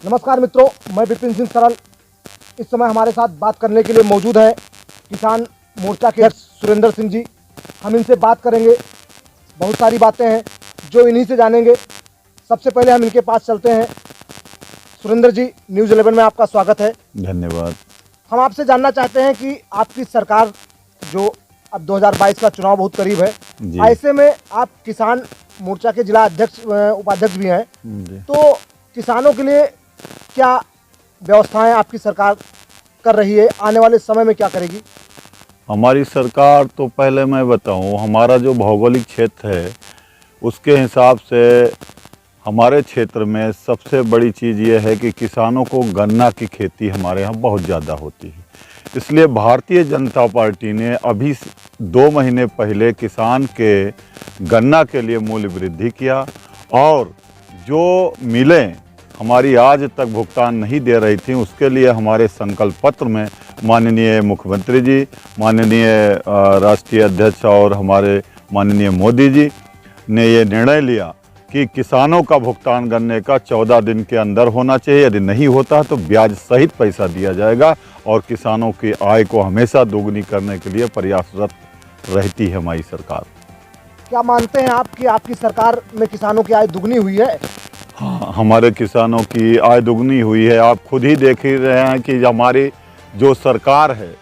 नमस्कार मित्रों, मैं विपिन सिंह सरल। इस समय हमारे साथ बात करने के लिए मौजूद है किसान मोर्चा के सुरेंद्र सिंह जी। हम इनसे बात करेंगे, बहुत सारी बातें हैं जो इन्हीं से जानेंगे। सबसे पहले हम इनके पास चलते हैं। सुरेंद्र जी, न्यूज़ 11 में आपका स्वागत है। धन्यवाद। हम आपसे जानना चाहते हैं कि आपकी सरकार जो अब 2022 का चुनाव बहुत करीब है, ऐसे में आप किसान मोर्चा के जिला अध्यक्ष उपाध्यक्ष भी हैं, तो किसानों के लिए क्या व्यवस्थाएं आपकी सरकार कर रही है, आने वाले समय में क्या करेगी? हमारी सरकार तो पहले मैं बताऊं, हमारा जो भौगोलिक क्षेत्र है उसके हिसाब से हमारे क्षेत्र में सबसे बड़ी चीज़ ये है कि किसानों को गन्ना की खेती हमारे यहाँ बहुत ज़्यादा होती है। इसलिए भारतीय जनता पार्टी ने अभी 2 महीने पहले किसान के गन्ना के लिए मूल्य वृद्धि किया और जो मिलें हमारी आज तक भुगतान नहीं दे रही थी, उसके लिए हमारे संकल्प पत्र में माननीय मुख्यमंत्री जी, माननीय राष्ट्रीय अध्यक्ष और हमारे माननीय मोदी जी ने ये निर्णय लिया कि किसानों का भुगतान गन्ने का 14 दिन के अंदर होना चाहिए। यदि नहीं होता तो ब्याज सहित पैसा दिया जाएगा और किसानों की आय को हमेशा दोगुनी करने के लिए प्रयासरत रहती है हमारी सरकार। क्या मानते हैं आप कि आपकी सरकार में किसानों की आय दुगनी हुई है? हाँ, हमारे किसानों की आय दुगनी हुई है। आप खुद ही देख ही रहे हैं कि हमारी जो सरकार है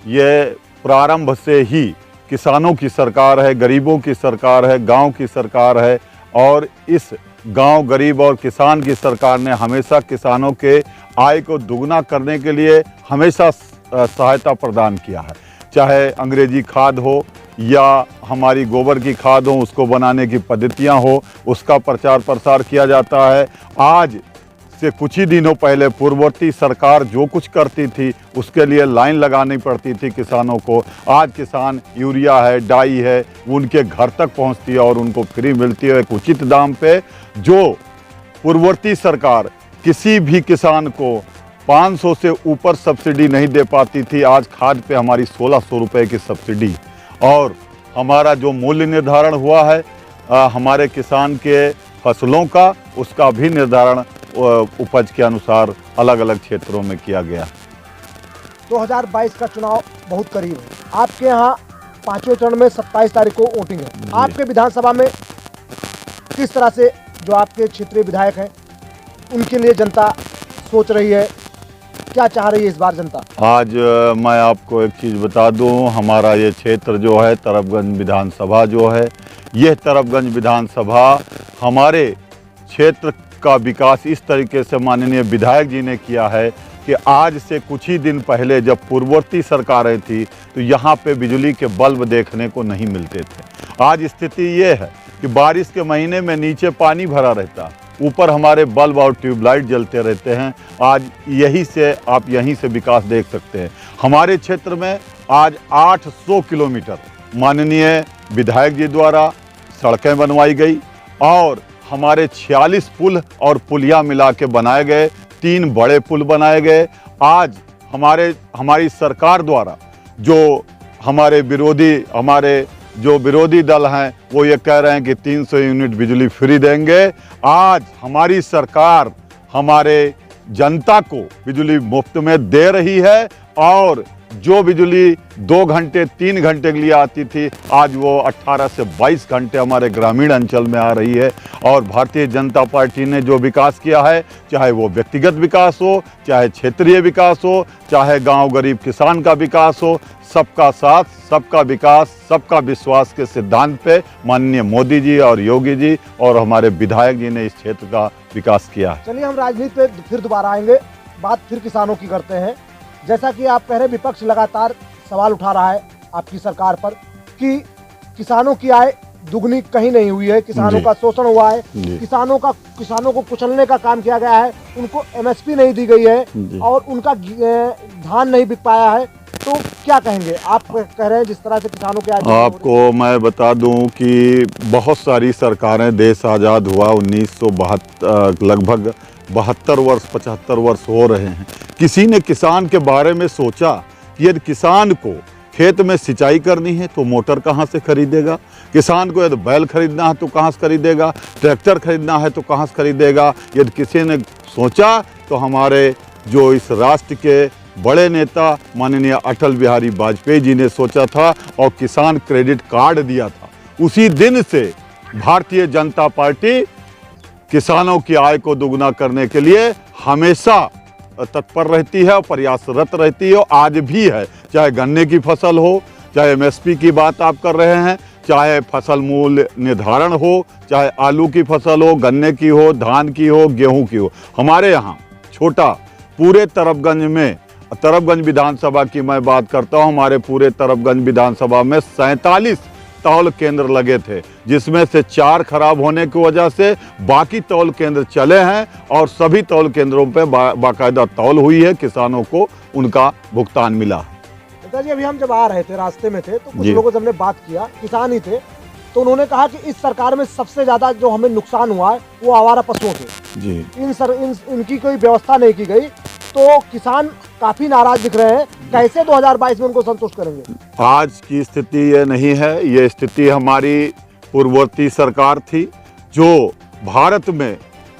ये प्रारंभ से ही किसानों की सरकार है, गरीबों की सरकार है, गांव की सरकार है और इस गांव, गरीब और किसान की सरकार ने हमेशा किसानों के आय को दुगना करने के लिए हमेशा सहायता प्रदान किया है। चाहे अंग्रेजी खाद हो या हमारी गोबर की खाद हो, उसको बनाने की पद्धतियां हो, उसका प्रचार प्रसार किया जाता है। आज से कुछ ही दिनों पहले पूर्ववर्ती सरकार जो कुछ करती थी उसके लिए लाइन लगानी पड़ती थी किसानों को। आज किसान यूरिया है, डाई है, उनके घर तक पहुंचती है और उनको फ्री मिलती है एक उचित दाम पे। जो पूर्ववर्ती सरकार किसी भी किसान को 500 से ऊपर सब्सिडी नहीं दे पाती थी, आज खाद पे हमारी 1600 रुपये की सब्सिडी। और हमारा जो मूल्य निर्धारण हुआ है हमारे किसान के फसलों का, उसका भी निर्धारण उपज के अनुसार अलग अलग क्षेत्रों में किया गया। 2022 का चुनाव बहुत करीब है। आपके यहाँ 5वें चरण में 27 तारीख को वोटिंग है। आपके विधानसभा में किस तरह से जो आपके क्षेत्रीय विधायक हैं उनके लिए जनता सोच रही है, क्या चाह रही है इस बार जनता? आज मैं आपको एक चीज़ बता दूं, हमारा ये क्षेत्र जो है तरफगंज विधानसभा जो है, यह तरफगंज विधानसभा हमारे क्षेत्र का विकास इस तरीके से माननीय विधायक जी ने किया है कि आज से कुछ ही दिन पहले जब पूर्ववर्ती सरकारें थी तो यहाँ पे बिजली के बल्ब देखने को नहीं मिलते थे। आज स्थिति ये है कि बारिश के महीने में नीचे पानी भरा रहता, ऊपर हमारे बल्ब और ट्यूबलाइट जलते रहते हैं। आज यही से आप यहीं से विकास देख सकते हैं। हमारे क्षेत्र में आज 800 किलोमीटर माननीय विधायक जी द्वारा सड़कें बनवाई गई और हमारे 46 पुल और पुलिया मिला के बनाए गए, 3 बड़े पुल बनाए गए। आज हमारी सरकार द्वारा जो हमारे विरोधी दल हैं वो ये कह रहे हैं कि 300 यूनिट बिजली फ्री देंगे। आज हमारी सरकार हमारे जनता को बिजली मुफ्त में दे रही है और जो बिजली 2 घंटे 3 घंटे के लिए आती थी आज वो 18 से 22 घंटे हमारे ग्रामीण अंचल में आ रही है। और भारतीय जनता पार्टी ने जो विकास किया है, चाहे वो व्यक्तिगत विकास हो, चाहे क्षेत्रीय विकास हो, चाहे गांव गरीब किसान का विकास हो, सबका साथ, सबका विकास, सबका विश्वास के सिद्धांत पे माननीय मोदी जी और योगी जी और हमारे विधायक जी ने इस क्षेत्र का विकास किया है। चलिए, हम राजनीति पे फिर दोबारा आएंगे, बात फिर किसानों की करते हैं। जैसा कि आप कह रहे, विपक्ष लगातार सवाल उठा रहा है आपकी सरकार पर कि किसानों की आय दुगनी कहीं नहीं हुई है, किसानों का शोषण हुआ है, किसानों को कुचलने का काम किया गया है, उनको एमएसपी नहीं दी गई है और उनका धान नहीं बिक पाया है। तो क्या कहेंगे आप? कह रहे हैं जिस तरह से किसानों के आय। आपको मैं बता दूं कि बहुत सारी सरकारें, देश आज़ाद हुआ 1972, लगभग 72 वर्ष 75 वर्ष हो रहे हैं। किसी ने किसान के बारे में सोचा कि यदि किसान को खेत में सिंचाई करनी है तो मोटर कहाँ से खरीदेगा, किसान को यदि बैल खरीदना है तो कहाँ से खरीदेगा, ट्रैक्टर खरीदना है तो कहाँ से खरीदेगा। यदि किसी ने सोचा तो हमारे जो इस राष्ट्र के बड़े नेता माननीय अटल बिहारी वाजपेयी जी ने सोचा था और किसान क्रेडिट कार्ड दिया था। उसी दिन से भारतीय जनता पार्टी किसानों की आय को दोगुना करने के लिए हमेशा तत्पर रहती है और प्रयासरत रहती है और आज भी है। चाहे गन्ने की फसल हो, चाहे एमएसपी की बात आप कर रहे हैं, चाहे फसल मूल्य निर्धारण हो, चाहे आलू की फसल हो, गन्ने की हो, धान की हो, गेहूं की हो। हमारे यहाँ छोटा पूरे तरफगंज में, तरफगंज विधानसभा की मैं बात करता हूँ, हमारे पूरे तरफगंज विधानसभा में 47 तौल केंद्र लगे थे, जिसमें से 4 खराब होने की वजह से बाकी तौल केंद्र चले हैं और सभी तौल केंद्रों पे बाकायदा तौल हुई है, किसानों को उनका भुगतान मिला। जी अभी हम जब आ रहे थे, रास्ते में थे, तो कुछ लोगों से हमने बात किया, किसान ही थे, तो उन्होंने कहा कि इस सरकार में सबसे ज्यादा जो हमें नुकसान हुआ है वो आवारा पशुओं के। जी इनकी कोई व्यवस्था नहीं की गई, तो किसान काफी नाराज दिख रहे हैं। कैसे 2022 में उनको संतुष्ट करेंगे? आज की स्थिति ये नहीं है, ये स्थिति हमारी पूर्ववर्ती सरकार थी, जो भारत में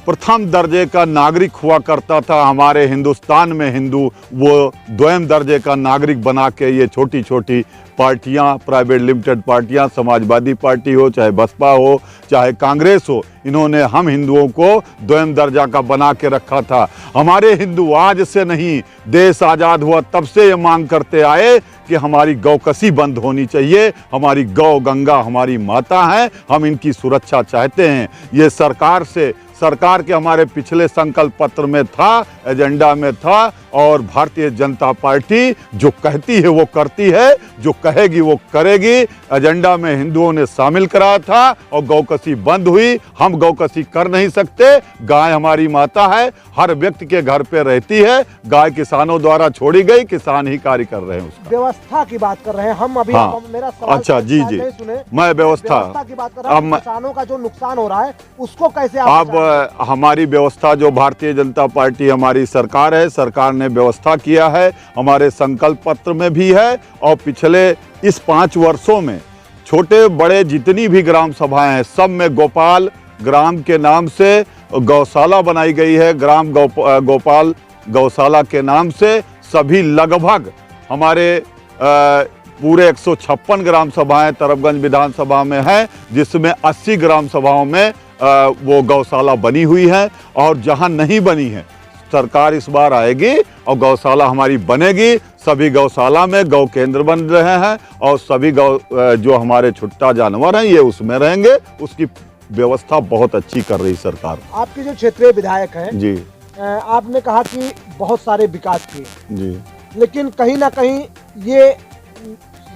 प्रथम दर्जे का नागरिक हुआ करता था। हमारे हिंदुस्तान में हिंदू वो द्वितीय दर्जे का नागरिक बना के ये छोटी छोटी पार्टियां, प्राइवेट लिमिटेड पार्टियां, समाजवादी पार्टी हो, चाहे बसपा हो, चाहे कांग्रेस हो, इन्होंने हम हिंदुओं को द्वितीय दर्जा का बना के रखा था। हमारे हिंदू आज से नहीं, देश आज़ाद हुआ तब से ये मांग करते आए कि हमारी गौकसी बंद होनी चाहिए। हमारी गौ गंगा हमारी माता है, हम इनकी सुरक्षा चाहते हैं। ये सरकार के हमारे पिछले संकल्प पत्र में था, एजेंडा में था, और भारतीय जनता पार्टी जो कहती है वो करती है, जो कहेगी वो करेगी। एजेंडा में हिंदुओं ने शामिल कराया था और गौकसी बंद हुई। हम गौकसी कर नहीं सकते, गाय हमारी माता है, हर व्यक्ति के घर पे रहती है। गाय किसानों द्वारा छोड़ी गई, किसान ही कार्य कर रहे हैं उसका। व्यवस्था की बात कर रहे हैं हम अभी। हाँ, मेरा सवाल अच्छा जी सुने, मैं व्यवस्था की बात कर रहा हूं। किसानों का जो नुकसान हो रहा है उसको कैसे अब हमारी व्यवस्था, जो भारतीय जनता पार्टी हमारी सरकार है, सरकार ने व्यवस्था किया है, हमारे संकल्प पत्र में भी है, और पिछले इस 5 वर्षों में छोटे बड़े जितनी भी ग्राम सभाएं हैं, सब में गोपाल ग्राम के नाम से गौशाला बनाई गई है। ग्राम गोपाल गौशाला के नाम से सभी लगभग हमारे पूरे 156 ग्राम सभाएं तरफगंज विधानसभा में हैं, जिसमें 80 ग्राम सभाओं में वो गौशाला बनी हुई है। और जहां नहीं बनी है, सरकार इस बार आएगी और गौशाला हमारी बनेगी। सभी गौशाला में गौ केंद्र बन रहे हैं और सभी जो हमारे छुट्टा जानवर हैं ये उसमें रहेंगे। उसकी व्यवस्था बहुत अच्छी कर रही सरकार। आपके जो क्षेत्रीय विधायक हैं जी, आपने कहा कि बहुत सारे विकास किए जी, लेकिन कहीं ना कहीं ये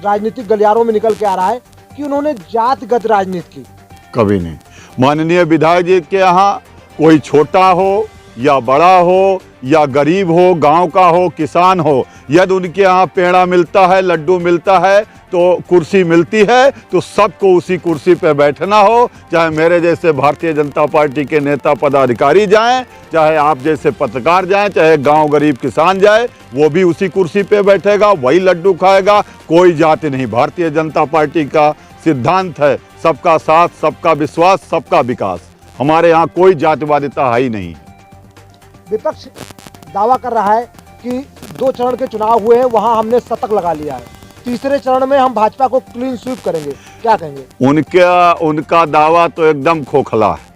राजनीतिक गलियारों में निकल के आ रहा है कि उन्होंने जातगत राजनीति की। कभी नहीं। माननीय विधायक जी के यहाँ कोई छोटा हो या बड़ा हो या गरीब हो, गांव का हो, किसान हो, यदि उनके यहाँ पेड़ा मिलता है, लड्डू मिलता है, तो कुर्सी मिलती है, तो सबको उसी कुर्सी पे बैठना हो। चाहे मेरे जैसे भारतीय जनता पार्टी के नेता पदाधिकारी जाएं, चाहे आप जैसे पत्रकार जाएं, चाहे गांव गरीब किसान जाए, वो भी उसी कुर्सी पे बैठेगा, वही लड्डू खाएगा। कोई जाति नहीं। भारतीय जनता पार्टी का सिद्धांत है सबका साथ, सबका विश्वास, सबका विकास। हमारे यहाँ कोई जातिवादिता है ही नहीं। विपक्ष दावा कर रहा है कि 2 चरण के चुनाव हुए हैं, वहां हमने शतक लगा लिया है, तीसरे चरण में हम भाजपा को क्लीन स्वीप करेंगे। क्या कहेंगे? उनका दावा तो एकदम खोखला है।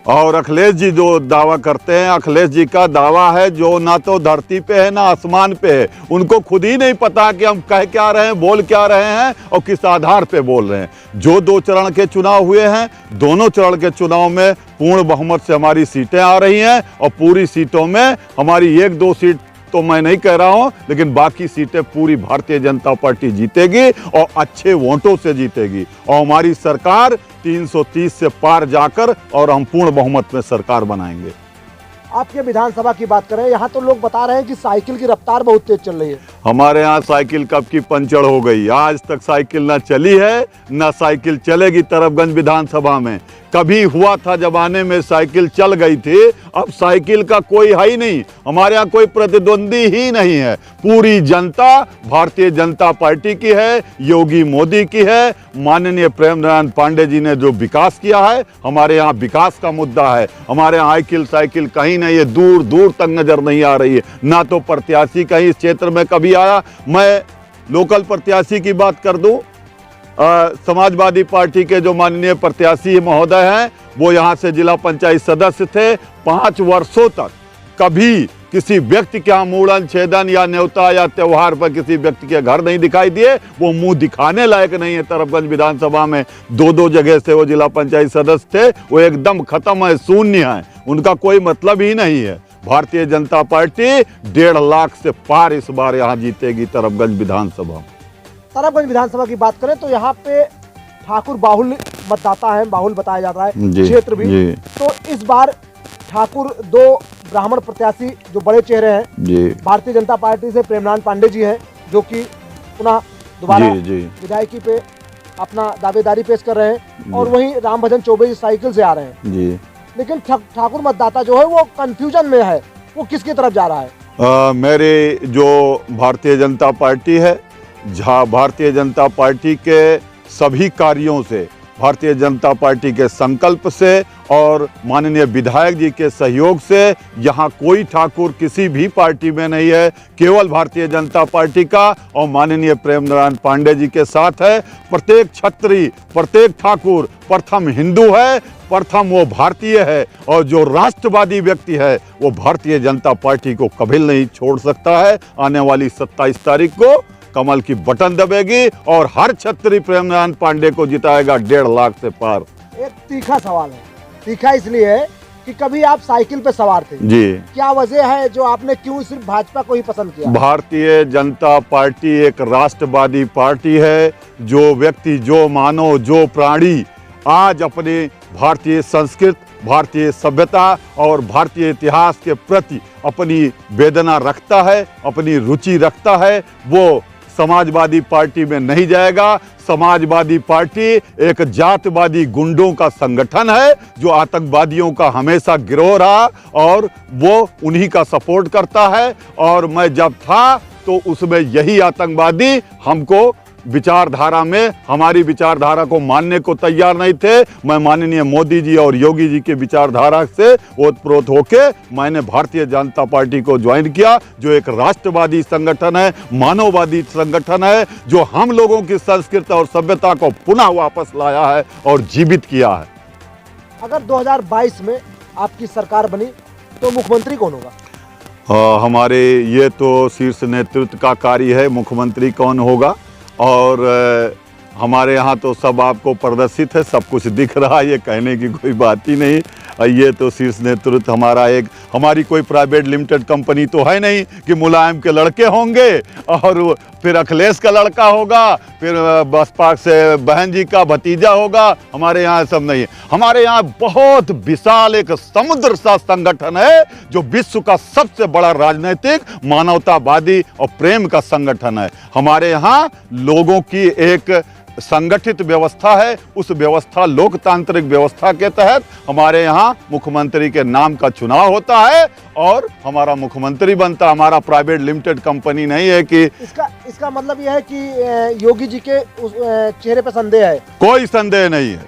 और अखिलेश जी जो दावा करते हैं, अखिलेश जी का दावा है जो ना तो धरती पे है ना आसमान पे है। उनको खुद ही नहीं पता कि हम कह क्या रहे हैं, बोल क्या रहे हैं और किस आधार पे बोल रहे हैं। जो 2 चरण के चुनाव हुए हैं, दोनों चरण के चुनाव में पूर्ण बहुमत से हमारी सीटें आ रही हैं और पूरी सीटों में हमारी 1-2 सीट तो मैं नहीं कह रहा हूं, लेकिन बाकी सीटें पूरी भारतीय जनता पार्टी जीतेगी और अच्छे वोटों से जीतेगी। और हमारी सरकार 330 से पार जाकर और हम पूर्ण बहुमत में सरकार बनाएंगे। आपके विधानसभा की बात करें, यहाँ तो लोग बता रहे हैं कि साइकिल की रफ्तार बहुत तेज चल रही है। हमारे यहाँ साइकिल कब की पंचर हो गई। आज तक साइकिल ना चली है, ना साइकिल चलेगी तरफगंज विधानसभा में। कभी हुआ था जमाने में साइकिल चल गई थी, अब साइकिल का कोई है ही नहीं। हमारे यहाँ कोई प्रतिद्वंदी ही नहीं है। पूरी जनता भारतीय जनता पार्टी की है, योगी मोदी की है। माननीय प्रेम नारायण पांडे जी ने जो विकास किया है, हमारे यहाँ विकास का मुद्दा है। हमारे यहाँ साइकिल कहीं नहीं है, दूर दूर तक नजर नहीं आ रही है। ना तो प्रत्याशी कहीं इस क्षेत्र में कभी आया। मैं लोकल प्रत्याशी की बात कर दूं, समाजवादी पार्टी के जो माननीय प्रत्याशी महोदय हैं, वो यहाँ से जिला पंचायत सदस्य थे। 5 वर्षों तक कभी किसी व्यक्ति के यहाँ मुंडन, छेदन या न्योता या त्योहार पर किसी व्यक्ति के घर नहीं दिखाई दिए। वो मुंह दिखाने लायक नहीं है। तरफगंज विधानसभा में 2-2 जगह से वो जिला पंचायत सदस्य थे, वो एकदम खत्म है, शून्य है, उनका कोई मतलब ही नहीं है। भारतीय जनता पार्टी 1.5 लाख से पार इस बार यहाँ जीतेगी तरफगंज विधानसभा। तरफगंज विधानसभा की बात करें तो यहाँ पे ठाकुर बाहुल्य मतदाता है, बाहुल बताया जाता है क्षेत्र भी। तो इस बार ठाकुर 2 ब्राह्मण प्रत्याशी जो बड़े चेहरे हैं, भारतीय जनता पार्टी से प्रेमनारायण पांडे जी हैं, जो कि पुनः दोबारा विधायकी पे अपना दावेदारी पेश कर रहे हैं, और वहीं रामभजन चौबे जी साइकिल से आ रहे हैं। लेकिन ठाकुर मतदाता जो है वो कंफ्यूजन में है, वो किसकी तरफ जा रहा है? मेरे जो भारतीय जनता पार्टी है, भारतीय जनता पार्टी के सभी कार्यों से, भारतीय जनता पार्टी के संकल्प से और माननीय विधायक जी के सहयोग से यहाँ कोई ठाकुर किसी भी पार्टी में नहीं है, केवल भारतीय जनता पार्टी का और माननीय प्रेम नारायण पांडे जी के साथ है। प्रत्येक क्षत्रिय, प्रत्येक ठाकुर प्रथम हिंदू है, प्रथम वो भारतीय है, और जो राष्ट्रवादी व्यक्ति है वो भारतीय जनता पार्टी को कभी नहीं छोड़ सकता है। आने वाली 27 तारीख को कमल की बटन दबेगी और हर क्षत्रिय प्रेम नारायण पांडे को जिताएगा 1.5 लाख से पार। एक तीखा सवाल है, तीखा इसलिए है कि कभी आप साइकिल पे सवार थे जी, क्या वजह है जो आपने क्यों सिर्फ भाजपा को ही पसंद किया? भारतीय जनता पार्टी एक राष्ट्रवादी पार्टी है। जो व्यक्ति, जो मानव, जो प्राणी आज अपने भारतीय संस्कृति, भारतीय सभ्यता और भारतीय इतिहास के प्रति अपनी वेदना रखता है, अपनी रुचि रखता है, वो समाजवादी पार्टी में नहीं जाएगा। समाजवादी पार्टी एक जातवादी गुंडों का संगठन है, जो आतंकवादियों का हमेशा गिरोह रहा और वो उन्हीं का सपोर्ट करता है। और मैं जब था तो उसमें यही आतंकवादी हमको विचारधारा में, हमारी विचारधारा को मानने को तैयार नहीं थे। मैं माननीय मोदी जी और योगी जी के विचारधारा से ओतप्रोत होके मैंने भारतीय जनता पार्टी को ज्वाइन किया, जो एक राष्ट्रवादी संगठन है, मानववादी संगठन है, जो हम लोगों की संस्कृति और सभ्यता को पुनः वापस लाया है और जीवित किया है। अगर 2022 में आपकी सरकार बनी तो मुख्यमंत्री कौन होगा? हमारे ये तो शीर्ष नेतृत्व का कार्य है, मुख्यमंत्री कौन होगा। और हमारे यहाँ तो सब आपको प्रदर्शित है, सब कुछ दिख रहा है, ये कहने की कोई बात ही नहीं। ये तो शीर्ष नेतृत्व हमारा एक, हमारी कोई प्राइवेट लिमिटेड कंपनी तो है नहीं कि मुलायम के लड़के होंगे और फिर अखिलेश का लड़का होगा, फिर बसपा से बहन जी का भतीजा होगा। हमारे यहाँ सब नहीं है। हमारे यहाँ बहुत विशाल एक समुद्र सा संगठन है, जो विश्व का सबसे बड़ा राजनीतिक, मानवतावादी और प्रेम का संगठन है। हमारे यहाँ लोगों की एक संगठित व्यवस्था है। उस व्यवस्था, लोकतांत्रिक व्यवस्था के तहत हमारे यहाँ मुख्यमंत्री के नाम का चुनाव होता है और हमारा मुख्यमंत्री बनता। हमारा प्राइवेट लिमिटेड कंपनी नहीं है कि इसका मतलब यह है कि योगी जी के चेहरे पर संदेह है? कोई संदेह नहीं है,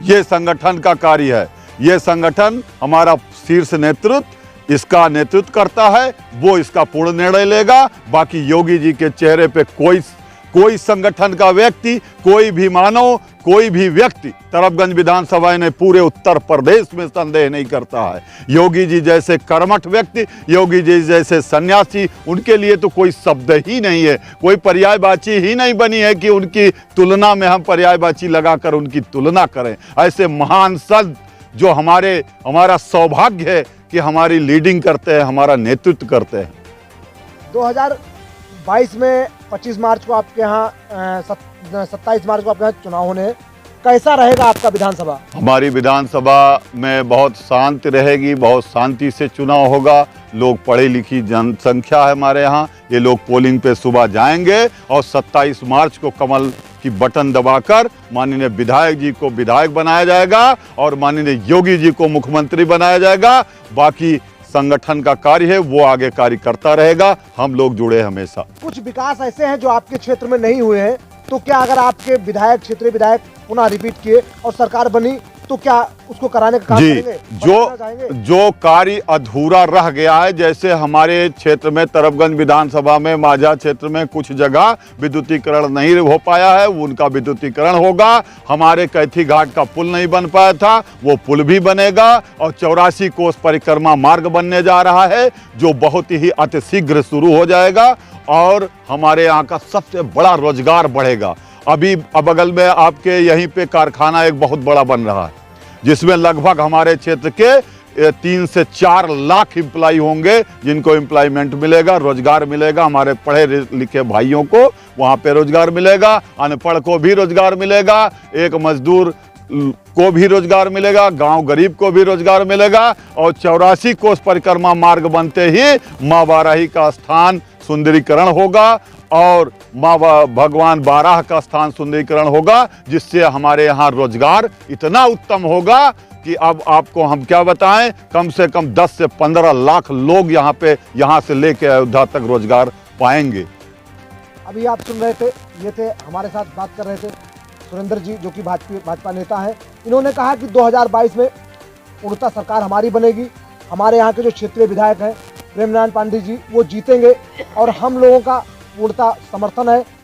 ये संगठन का कार्य है। ये संगठन हमारा शीर्ष नेतृत्व इसका नेतृत्व करता है, वो इसका पूर्ण निर्णय लेगा। बाकी योगी जी के चेहरे पे कोई संगठन का व्यक्ति, कोई भी मानव, कोई भी व्यक्ति तरफगंज विधानसभा ने पूरे उत्तर प्रदेश में संदेह नहीं करता है। योगी जी जैसे कर्मठ व्यक्ति, योगी जी जैसे सन्यासी, उनके लिए तो कोई शब्द ही नहीं है, कोई पर्यायवाची ही नहीं बनी है कि उनकी तुलना में हम पर्यायवाची लगाकर उनकी तुलना करें। ऐसे महान संत जो हमारा सौभाग्य है कि हमारी लीडिंग करते हैं, हमारा नेतृत्व करते हैं। 2022 में 25 मार्च को आपके यहाँ 27 मार्च को आपके यहाँ चुनाव होने, कैसा रहेगा आपका विधानसभा? हमारी विधानसभा में बहुत शांति रहेगी, बहुत शांति से चुनाव होगा। लोग पढ़ी लिखी जनसंख्या है हमारे यहाँ, ये लोग पोलिंग पे सुबह जाएंगे और 27 मार्च को कमल कि बटन दबाकर माननीय विधायक जी को विधायक बनाया जाएगा और माननीय योगी जी को मुख्यमंत्री बनाया जाएगा। बाकी संगठन का कार्य है वो आगे कार्य करता रहेगा, हम लोग जुड़े हमेशा। कुछ विकास ऐसे हैं जो आपके क्षेत्र में नहीं हुए हैं, तो क्या अगर आपके विधायक, क्षेत्रीय विधायक पुनः रिपीट किए और सरकार बनी तो क्या उसको कराने का काम जी करेंगे? जो कार्य अधूरा रह गया है, जैसे हमारे क्षेत्र में तरफगंज विधानसभा में माझा क्षेत्र में कुछ जगह विद्युतीकरण नहीं हो पाया है, उनका विद्युतीकरण होगा। हमारे कैथी घाट का पुल नहीं बन पाया था, वो पुल भी बनेगा और 84 कोस परिक्रमा मार्ग बनने जा रहा है जो बहुत ही अतिशीघ्र शुरू हो जाएगा और हमारे यहाँ का सबसे बड़ा रोजगार बढ़ेगा। अभी बगल में आपके यहीं पे कारखाना एक बहुत बड़ा बन रहा है जिसमें लगभग हमारे क्षेत्र के 3 से 4 लाख एम्प्लॉय होंगे जिनको एम्प्लॉयमेंट मिलेगा, रोजगार मिलेगा। हमारे पढ़े लिखे भाइयों को वहाँ पे रोजगार मिलेगा, अनपढ़ को भी रोजगार मिलेगा, एक मजदूर को भी रोजगार मिलेगा, गांव गरीब को भी रोजगार मिलेगा और 84 कोस परिक्रमा मार्ग बनते ही माँ वाराही का स्थान सुंदरीकरण होगा और माँ भगवान बाराह का स्थान सुंदरीकरण होगा, जिससे हमारे यहाँ रोजगार इतना उत्तम होगा कि अब आपको हम क्या बताएं, कम से कम 10 से 15 लाख लोग यहाँ से लेके अयोध्या तक रोजगार पाएंगे। अभी आप सुन रहे थे, ये थे हमारे साथ बात कर रहे थे सुरेंद्र जी जो कि भाजपा नेता हैं। इन्होंने कहा कि 2022 में पूर्णतः सरकार हमारी बनेगी, हमारे यहाँ के जो क्षेत्रीय विधायक हैं प्रेम नारायण पांडे जी वो जीतेंगे और हम लोगों का पूर्णतः समर्थन है